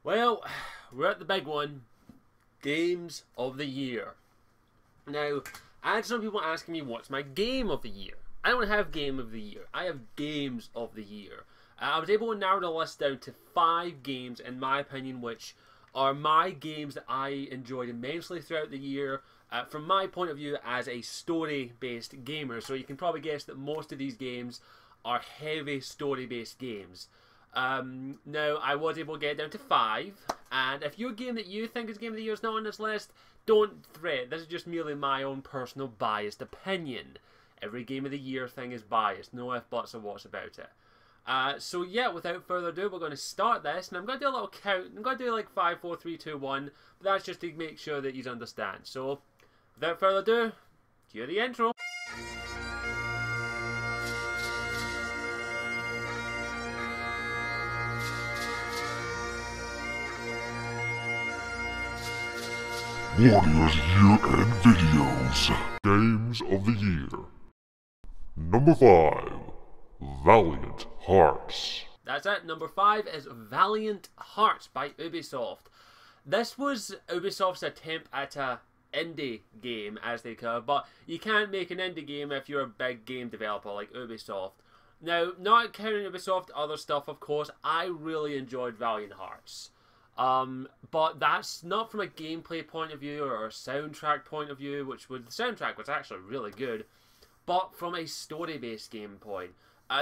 Well, we're at the big one. Games of the year. Now, I had some people asking me what's my game of the year. I don't have game of the year. I have games of the year. I was able to narrow the list down to 5 games, in my opinion, which are my games that I enjoyed immensely throughout the year, from my point of view as a story-based gamer. So you can probably guess that most of these games are heavy story-based games. Now, I was able to get down to 5, and if your game that you think is Game of the Year is not on this list, don't fret. This is just merely my own personal biased opinion. Every Game of the Year thing is biased, no ifs, buts, or what's about it. So yeah, without further ado, we're going to start this, and I'm going to do a little count. I'm going to do like 5, 4, 3, 2, 1, but that's just to make sure that you understand. So, without further ado, cue the intro. Warriors Year-End Videos. Games of the Year. Number 5. Valiant Hearts. That's it. Number 5 is Valiant Hearts by Ubisoft. This was Ubisoft's attempt at a indie game, as they call it, but you can't make an indie game if you're a big game developer like Ubisoft. Now, not counting Ubisoft, other stuff, of course, I really enjoyed Valiant Hearts. But that's not from a gameplay point of view or a soundtrack point of view, the soundtrack was actually really good, but from a story-based game point.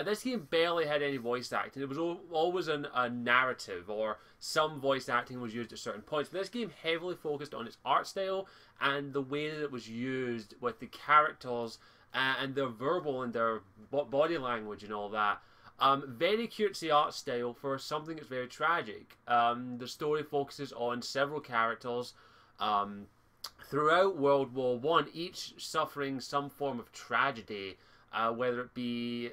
This game barely had any voice acting. It was always a narrative, or some voice acting was used at certain points. But this game heavily focused on its art style and the way that it was used with the characters and their verbal and their body language and all that. Very cutesy art style for something that's very tragic. The story focuses on several characters throughout World War One, each suffering some form of tragedy, whether it be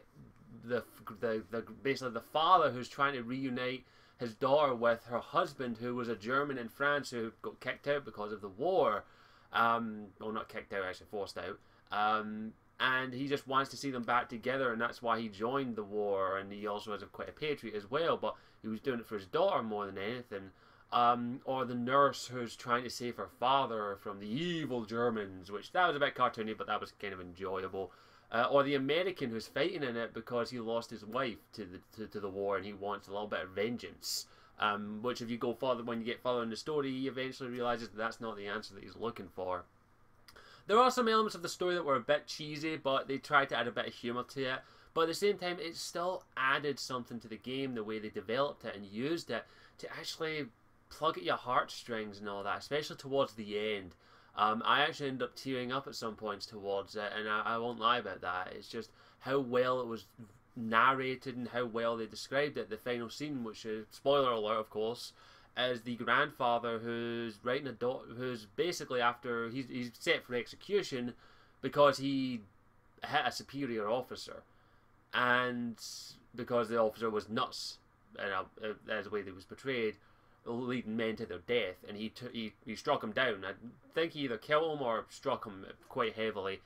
basically the father who's trying to reunite his daughter with her husband, who was a German in France who got kicked out because of the war. Well, not kicked out, actually forced out. And he just wants to see them back together, and that's why he joined the war. And he also has quite a patriot as well, but he was doing it for his daughter more than anything. Or the nurse who's trying to save her father from the evil Germans, which that was a bit cartoony, but that was kind of enjoyable. Or the American who's fighting in it because he lost his wife to the war, and he wants a little bit of vengeance. Which, if you go further, when you get further in the story, he eventually realizes that that's not the answer that he's looking for. There are some elements of the story that were a bit cheesy, but they tried to add a bit of humour to it. But at the same time, it still added something to the game, the way they developed it and used it to actually plug at your heartstrings and all that, especially towards the end. I actually ended up tearing up at some points towards it, and I won't lie about that. It's just how well it was narrated and how well they described it. The final scene, which is, spoiler alert of course, is the grandfather who's writing a daughter, who's basically after, he's set for execution because he hit a superior officer, and because the officer was nuts, and as the way that was portrayed, leading men to their death, and he struck him down. I think he either killed him or struck him quite heavily.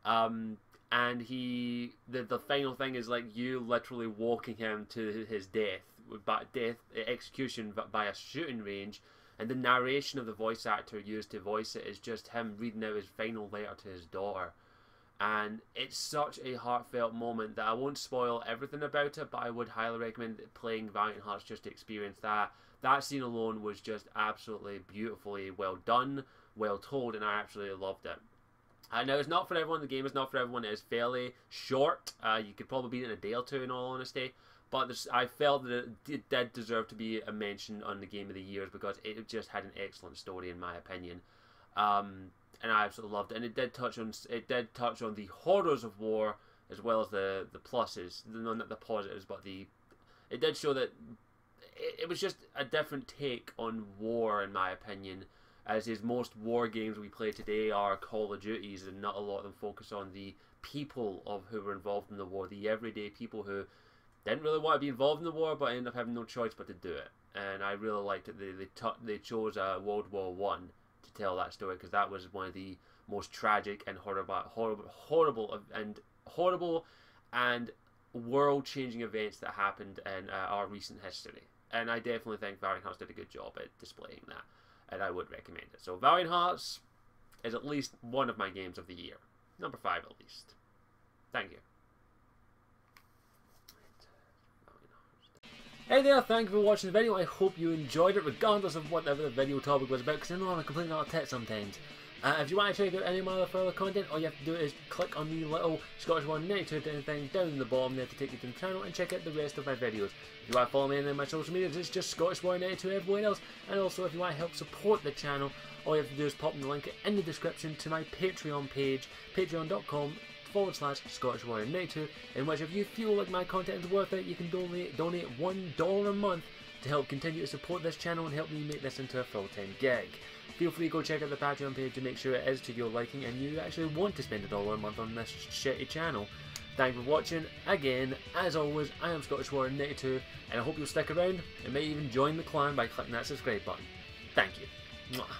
And the final thing is like you literally walking him to his death, execution by a shooting range, and the narration of the voice actor used to voice it is just him reading out his final letter to his daughter. And it's such a heartfelt moment that I won't spoil everything about it, but I would highly recommend playing Valiant Hearts just to experience that. That scene alone was just absolutely beautifully well done, well told, and I absolutely loved it. Now, it's not for everyone. The game is not for everyone. It is fairly short. You could probably beat it in a day or two, in all honesty. But I felt that it did deserve to be a mention on the Game of the Year because it just had an excellent story, in my opinion. And I absolutely loved it. And it did touch on the horrors of war as well as the pluses, not the positives, but it did show that it was just a different take on war, in my opinion, as is most war games we play today are Call of Duties, and not a lot of them focus on the people who were involved in the war, the everyday people who didn't really want to be involved in the war but ended up having no choice but to do it. And I really liked it. They chose World War One to tell that story, because that was one of the most tragic and horrible and world-changing events that happened in our recent history. and I definitely think Valiant Hearts did a good job at displaying that, and I would recommend it. So Valiant Hearts is at least one of my games of the year. Number 5 at least. Thank you. Hey there, thank you for watching the video. I hope you enjoyed it, regardless of whatever the video topic was about, because I know I'm a complete nut tit sometimes. If you want to check out any of my other further content, all you have to do is click on the little Scottish Warrior 92 thing down in the bottom there to take you to the channel and check out the rest of my videos. If you want to follow me on my social medias, it's just Scottish Warrior 92 everywhere else. And also, if you want to help support the channel, all you have to do is pop in the link in the description to my Patreon page, patreon.com/Scottish Warrior 92, in which if you feel like my content is worth it, you can donate $1 a month to help continue to support this channel and help me make this into a full-time gig. Feel free to go check out the Patreon page to make sure it is to your liking and you actually want to spend $1 a month on this shitty channel. Thank you for watching. Again, as always, I am Scottish Warrior 92, and I hope you'll stick around and maybe even join the clan by clicking that subscribe button. Thank you. Mwah.